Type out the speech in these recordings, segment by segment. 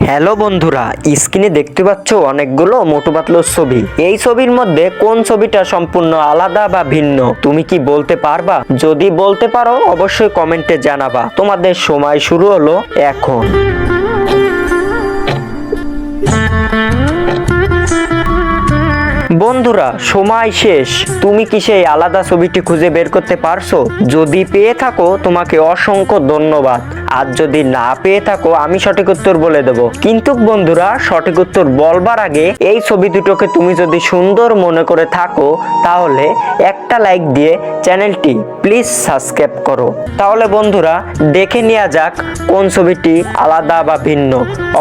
Hello বন্ধুরা, স্ক্রিনে দেখতে পাচ্ছ অনেকগুলো মোটু পাতলুর ছবি। এই ছবির মধ্যে কোন ছবিটা সম্পূর্ণ আলাদা বা ভিন্ন তুমি কি বলতে পারবা? যদি বলতে পারো অবশ্যই কমেন্টে জানাবা। তোমাদের সময় শুরু হলো এখন। বন্ধুরা, সময় শেষ। তুমি কি সেই আলাদা ছবিটি খুঁজে বের করতে পারছো? যদি পেয়ে থাকো তোমাকে অসংখ্য ধন্যবাদ। আর যদি না পেয়ে থাকো আমি সঠিক উত্তর বলে দেব। কিন্তু বন্ধুরা, সঠিক উত্তর বলবার আগে এই ছবি দুটোকে তুমি যদি সুন্দর মনে করে থাকো তাহলে একটা লাইক দিয়ে চ্যানেলটি প্লিজ সাবস্ক্রাইব করো। তাহলে বন্ধুরা, দেখে নেওয়া যাক কোন ছবিটি আলাদা বা ভিন্ন।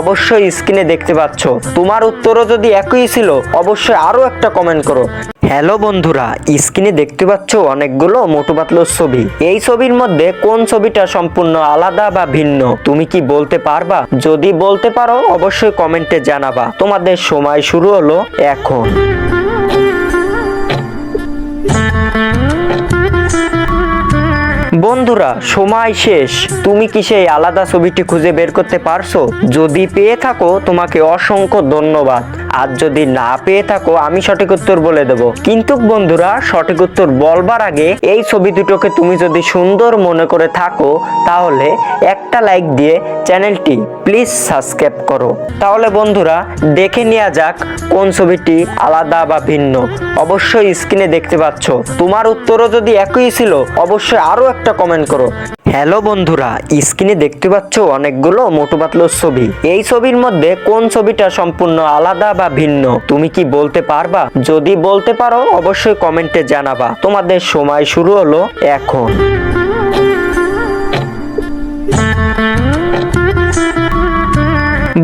অবশ্যই স্ক্রিনে দেখতে পাচ্ছ। তোমার উত্তরও যদি একই ছিল অবশ্যই আরো একটা কমেন্ট করো। হ্যালো বন্ধুরা, স্ক্রিনে দেখতে পাচ্ছ অনেকগুলো মোটু পাতলুর ছবি। এই ছবির মধ্যে কোন ছবিটা সম্পূর্ণ আলাদা বা ভিন্ন তুমি কি বলতে পারবা? যদি বলতে পারো অবশ্যই কমেন্টে জানাবা। তোমাদের সময় শুরু হলো এখন। বন্ধুরা, সময় শেষ। তুমি কি সেই আলাদা ছবিটি খুঁজে বের করতে পারছো? যদি পেয়ে থাকো তোমাকে অসংখ্য ধন্যবাদ। আর যদি না পেয়ে থাকো আমি সঠিক উত্তর বলে দেব। কিন্তু বন্ধুরা, সঠিক উত্তর বলবার আগে এই ছবি দুটোকে তুমি যদি সুন্দর মনে করে থাকো তাহলে একটা লাইক দিয়ে চ্যানেলটি প্লিজ সাবস্ক্রাইব করো। তাহলে বন্ধুরা, দেখে নেওয়া যাক কোন ছবিটি আলাদা বা ভিন্ন। অবশ্যই স্ক্রিনে দেখতে পাচ্ছ। তোমার উত্তরও যদি একই ছিল অবশ্যই আরো একটা কমেন্ট করো। হ্যালো বন্ধুরা, স্ক্রিনে দেখতে পাচ্ছ অনেকগুলো মোটু পাতলুর ছবি। এই ছবির মধ্যে কোন ছবিটা সম্পূর্ণ আলাদা বা ভিন্ন তুমি কি বলতে পারবা? যদি বলতে পারো অবশ্যই কমেন্টে জানাবা। তোমাদের সময় শুরু হলো এখন।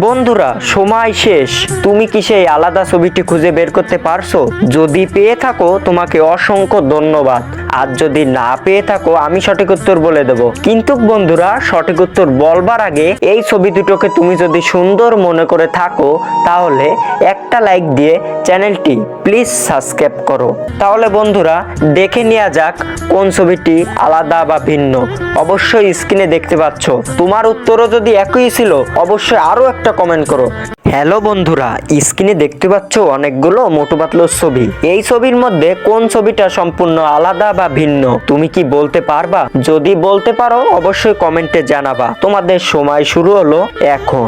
বন্ধুরা, সময় শেষ। তুমি কি সেই আলাদা ছবিটি খুঁজে বের করতে পারছো? যদি পেয়ে থাকো তোমাকে অসংখ্য ধন্যবাদ। আর যদি না পেয়ে থাকো আমি সঠিক উত্তর বলে দেব। কিন্তু বন্ধুরা, সঠিক উত্তর বলবার আগে এই ছবি দুটোকে তুমি যদি সুন্দর মনে করে থাকো তাহলে একটা লাইক দিয়ে চ্যানেলটি প্লিজ সাবস্ক্রাইব করো। তাহলে বন্ধুরা, দেখে নেওয়া যাক কোন ছবিটি আলাদা বা ভিন্ন। অবশ্যই স্ক্রিনে দেখতে পাচ্ছ। তোমার উত্তরও যদি একই ছিল অবশ্যই আরো একটা কমেন্ট করো। হ্যালো বন্ধুরা, স্ক্রিনে দেখতে পাচ্ছ অনেকগুলো মোটু পাতলুর ছবি। এই ছবির মধ্যে কোন ছবিটা সম্পূর্ণ আলাদা বা ভিন্ন তুমি কি বলতে পারবা? যদি বলতে পারো অবশ্যই কমেন্টে জানাবা। তোমাদের সময় শুরু হলো এখন।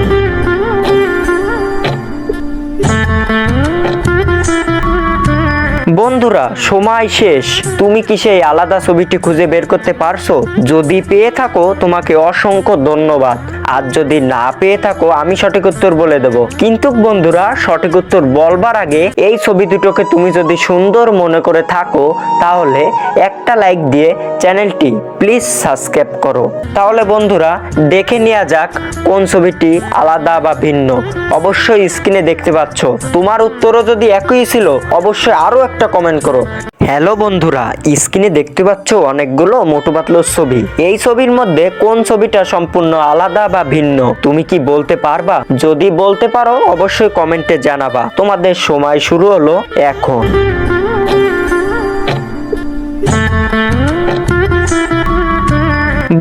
বন্ধুরা, সময় শেষ। তুমি কি সেই আলাদা ছবিটি খুঁজে বের করতে পারছো? যদি পেয়ে থাকো তোমাকে অসংখ্য ধন্যবাদ। আর যদি না পেয়ে থাকো আমি সঠিক উত্তর বলে দেব। কিন্তু বন্ধুরা, সঠিক উত্তর বলবার আগে এই ছবি দুটোকে তুমি যদি সুন্দর মনে করে থাকো তাহলে একটা লাইক দিয়ে চ্যানেলটি প্লিজ সাবস্ক্রাইব করো। তাহলে বন্ধুরা, দেখে নেওয়া যাক কোন ছবিটি আলাদা বা ভিন্ন। অবশ্যই স্ক্রিনে দেখতে পাচ্ছ। তোমার উত্তরও যদি একই ছিল অবশ্যই আরো একটা কমেন্ট করো। হ্যালো বন্ধুরা, স্ক্রিনে দেখতে পাচ্ছ অনেকগুলো মোটু পাতলুর ছবি। এই ছবির মধ্যে কোন ছবিটা সম্পূর্ণ আলাদা বা ভিন্ন তুমি কি বলতে পারবা? যদি বলতে পারো অবশ্যই কমেন্টে জানাবা। তোমাদের সময় শুরু হলো এখন।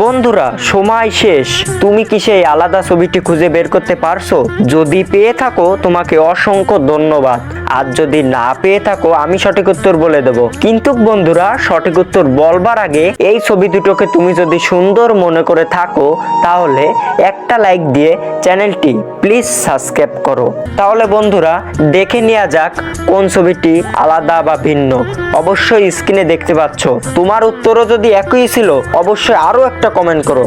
বন্ধুরা, সময় শেষ। তুমি কি সেই আলাদা ছবিটি খুঁজে বের করতে পারছো? যদি পেয়ে থাকো তোমাকে অসংখ্য ধন্যবাদ। আর যদি না পেয়ে থাকো আমি সঠিক উত্তর বলে দেব। কিন্তু বন্ধুরা, সঠিক উত্তর বলবার আগে এই ছবি দুটোকে তুমি যদি সুন্দর মনে করে থাকো তাহলে একটা লাইক দিয়ে চ্যানেলটি প্লিজ সাবস্ক্রাইব করো। তাহলে বন্ধুরা, দেখে নেওয়া যাক কোন ছবিটি আলাদা বা ভিন্ন। অবশ্যই স্ক্রিনে দেখতে পাচ্ছ। তোমার উত্তরও যদি একই ছিল অবশ্যই আরো একটা কমেন্ট করো।